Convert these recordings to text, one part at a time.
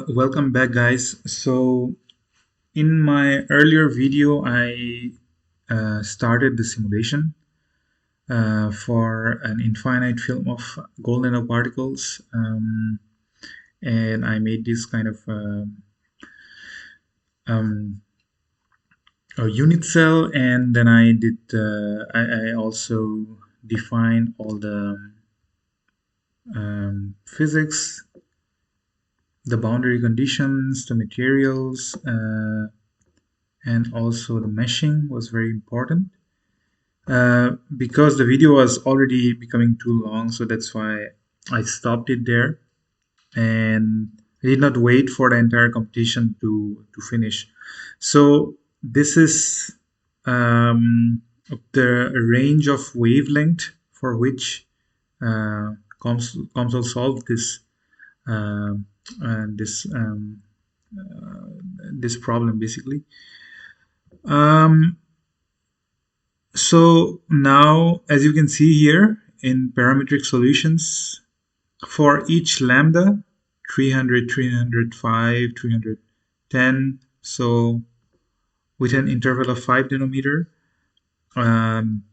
Welcome back, guys. So in my earlier video, I started the simulation for an infinite film of gold nanoparticles, and I made this kind of um, a unit cell, and then I also defined all the physics, the boundary conditions, the materials. And also the meshing was very important because the video was already becoming too long, so that's why I stopped it there and I did not wait for the entire competition to finish. So this is the range of wavelength for which COMSOL solved uh, this this problem basically. Um, So now, as you can see here in parametric solutions, for each lambda, 300, 305, 310, so with an interval of 5 nanometer, um,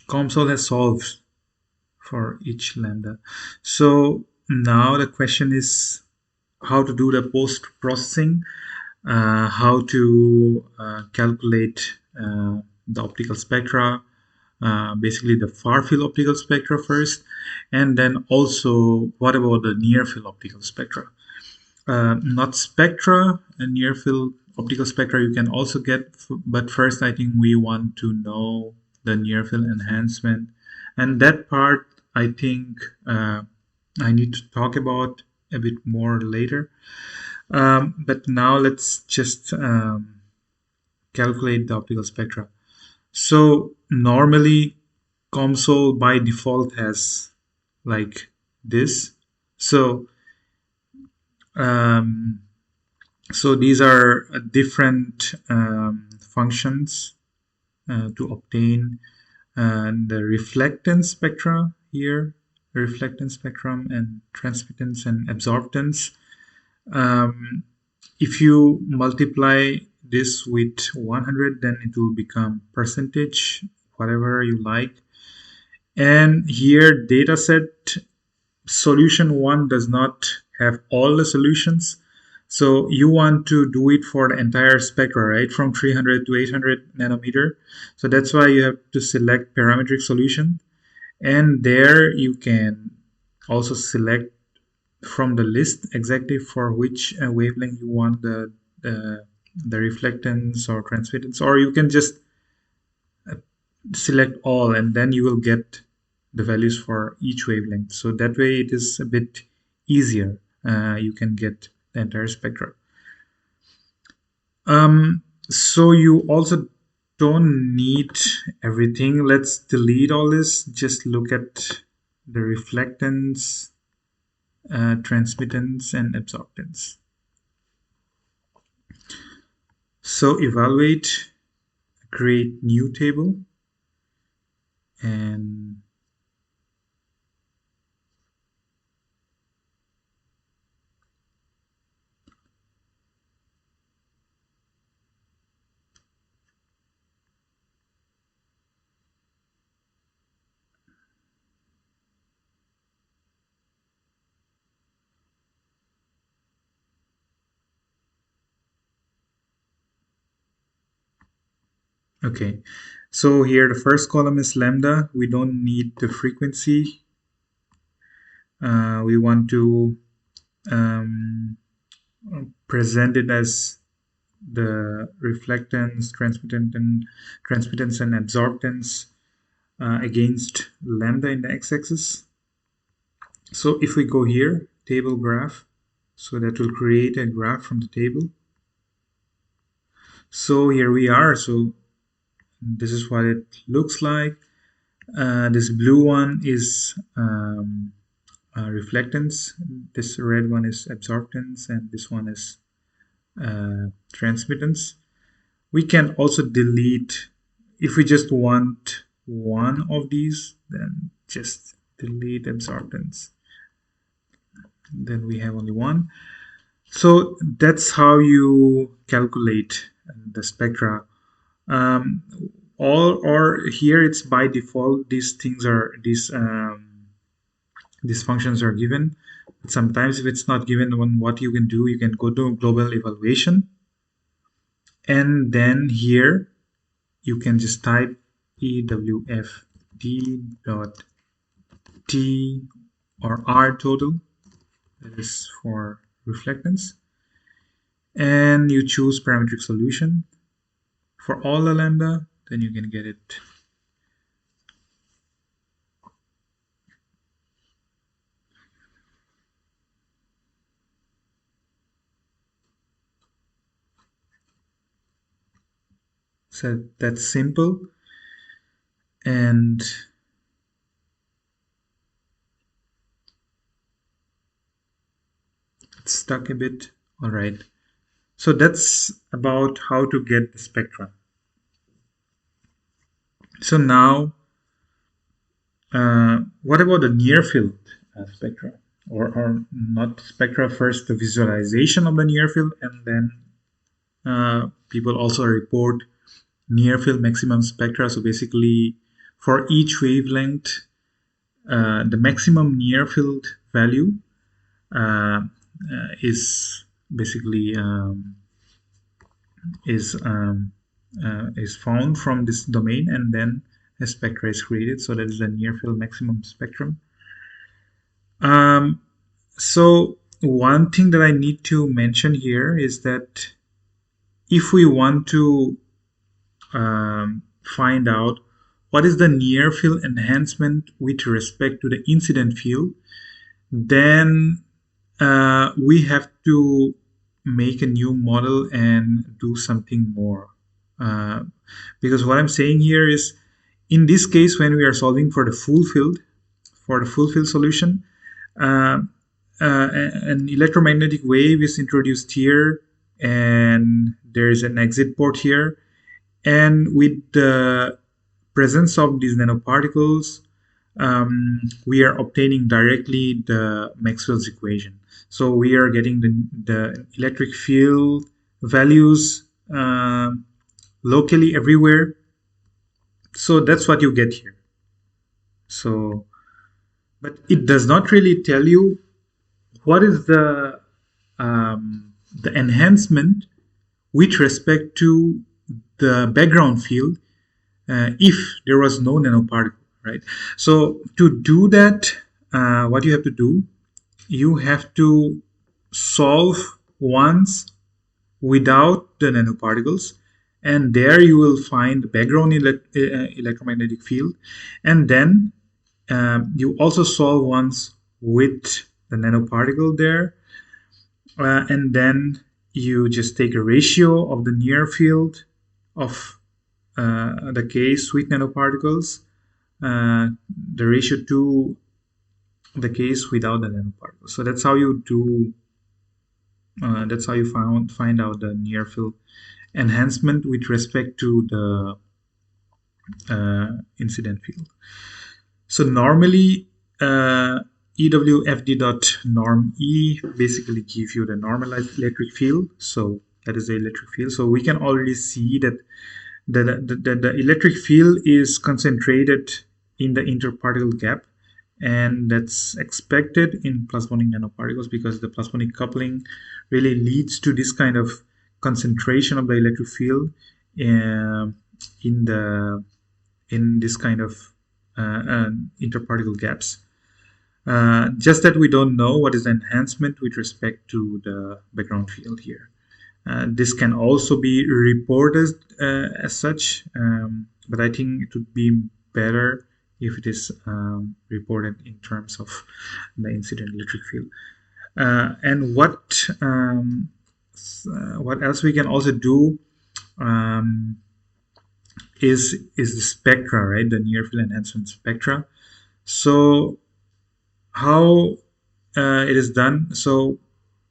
COMSOL has solved for each lambda. So now the question is how to do the post-processing, how to calculate the optical spectra, basically the far field optical spectra first, and then also what about the near field optical spectra? Not spectra, and near field optical spectra you can also get, but first I think we want to know the near field enhancement, and that part I think I need to talk about a bit more later. But now let's just calculate the optical spectra. So normally COMSOL by default has like this. So um, so these are different functions to obtain the reflectance spectra here, reflectance spectrum, and transmittance and absorptance. If you multiply this with 100, then it will become percentage, whatever you like. And here dataset solution 1 does not have all the solutions. So you want to do it for the entire spectra, right? From 300 to 800 nanometer. So that's why you have to select parametric solution. And there you can also select from the list exactly for which wavelength you want the reflectance or transmittance, or you can just select all and then you will get the values for each wavelength. So that way it is a bit easier. You can get the entire spectra. So you also don't need everything. Let's delete all this. Just look at the reflectance, transmittance, and absorptance. So evaluate, create new table, and okay. So here the first column is lambda. We don't need the frequency. We want to um, present it as the reflectance, transmittance, and absorptance against lambda in the x-axis. So if we go here, table graph, so that will create a graph from the table. So here we are. So this is what it looks like. This blue one is reflectance, this red one is absorptance, and this one is transmittance. We can also delete, if we just want one of these, then just delete absorptance. Then we have only one. So that's how you calculate the spectra. Um, all or here it's by default. These functions are given. Sometimes if it's not given, what you can do, you can go to global evaluation, and then here you can just type EWFD dot T or R total, that is for reflectance, and you choose parametric solution for all the lambda, then you can get it. So that's simple, and it's stuck a bit. All right. So that's about how to get the spectra. So now, what about the near field spectra? Or not spectra, first the visualization of the near field, and then people also report near field maximum spectra. So basically, for each wavelength, the maximum near field value is basically is found from this domain, and then a spectra is created. So that is the near field maximum spectrum. So one thing that I need to mention here is that if we want to find out what is the near field enhancement with respect to the incident field, then we have to make a new model and do something more. Because what I'm saying here is, in this case, when we are solving for the full field solution, an electromagnetic wave is introduced here, and there is an exit port here, and with the presence of these nanoparticles, we are obtaining directly the Maxwell's equation. So we are getting the electric field values locally everywhere. So that's what you get here. So, but it does not really tell you what is the enhancement with respect to the background field if there was no nanoparticle, right? So to do that, what you have to do, you have to solve once without the nanoparticles, and there you will find the background electromagnetic field, and then you also solve once with the nanoparticle there, and then you just take a ratio of the near field of the case with nanoparticles, the ratio to the case without the nanoparticles. So that's how you do. That's how you find out the near field enhancement with respect to the incident field. So normally, EWFD.norm E basically gives you the normalized electric field. So that is the electric field. So we can already see that the electric field is concentrated in the interparticle gap, and that's expected in plasmonic nanoparticles because the plasmonic coupling really leads to this kind of concentration of the electric field in this kind of interparticle gaps. Just that we don't know what is the enhancement with respect to the background field here. This can also be reported as such, but I think it would be better if it is reported in terms of the incident electric field. And what else we can also do is the spectra, right? The near field enhancement spectra. So how it is done? So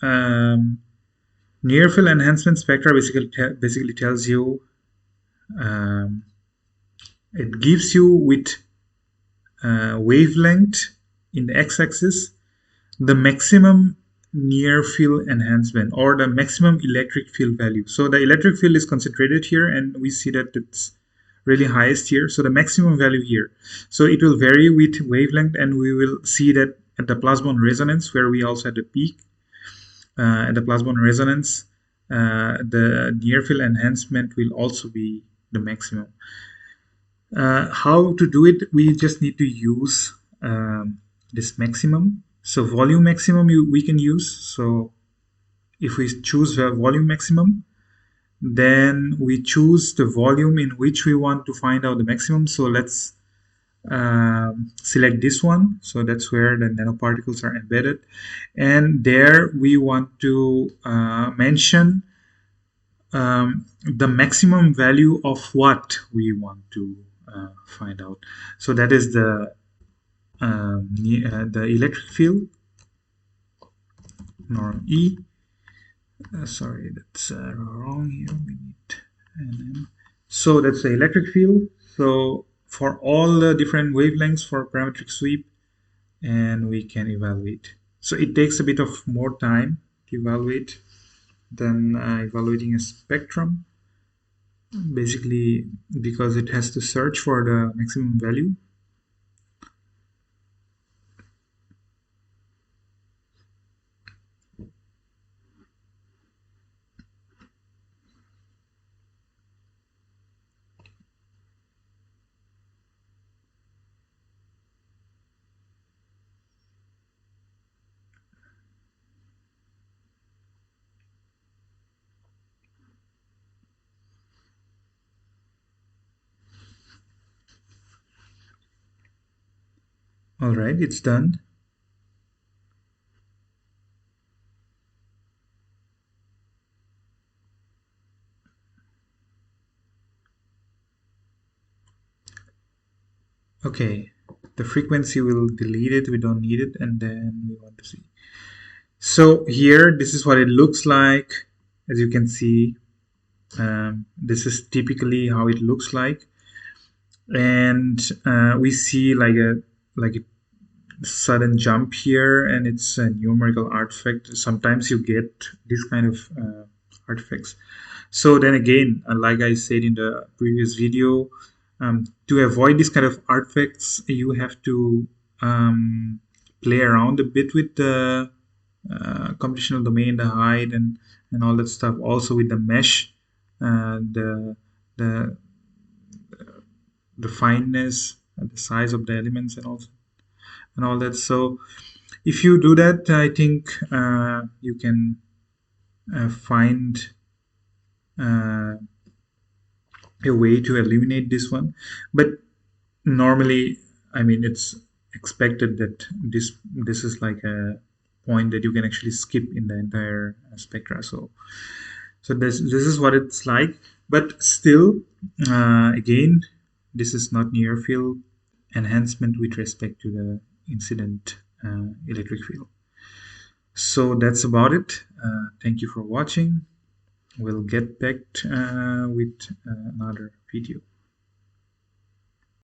near field enhancement spectra basically tells you, it gives you with wavelength in the x-axis the maximum near field enhancement, or the maximum electric field value. So the electric field is concentrated here, and we see that it's really highest here. So the maximum value here. So it will vary with wavelength, and we will see that at the plasmon resonance, where we also had the peak. At the plasmon resonance, the near field enhancement will also be the maximum. How to do it? We just need to use this maximum. So volume maximum we can use. So if we choose the volume maximum, then we choose the volume in which we want to find out the maximum. So let's select this one. So that's where the nanoparticles are embedded. And there we want to mention the maximum value of what we want to find out. So that is the electric field, norm E. Sorry, that's wrong here. We need NM. So that's the electric field. So for all the different wavelengths for parametric sweep, and we can evaluate. So it takes a bit of more time to evaluate than evaluating a spectrum, basically because it has to search for the maximum value. All right, it's done. Okay, the frequency will delete it, we don't need it, and then we want to see. So here, this is what it looks like. As you can see, this is typically how it looks like, and we see like a sudden jump here, and it's a numerical artifact. Sometimes you get this kind of artifacts. So then again, like I said in the previous video, to avoid this kind of artifacts, you have to play around a bit with the computational domain, the height, and all that stuff. Also with the mesh, the the the fineness, the size of the elements, and also and all that. So if you do that, I think you can find a way to eliminate this one. But normally, I mean, it's expected that this is like a point that you can actually skip in the entire spectra. So this is what it's like. But still, again, this is not near field enhancement with respect to the incident electric field. So that's about it. Thank you for watching. We'll get back with another video.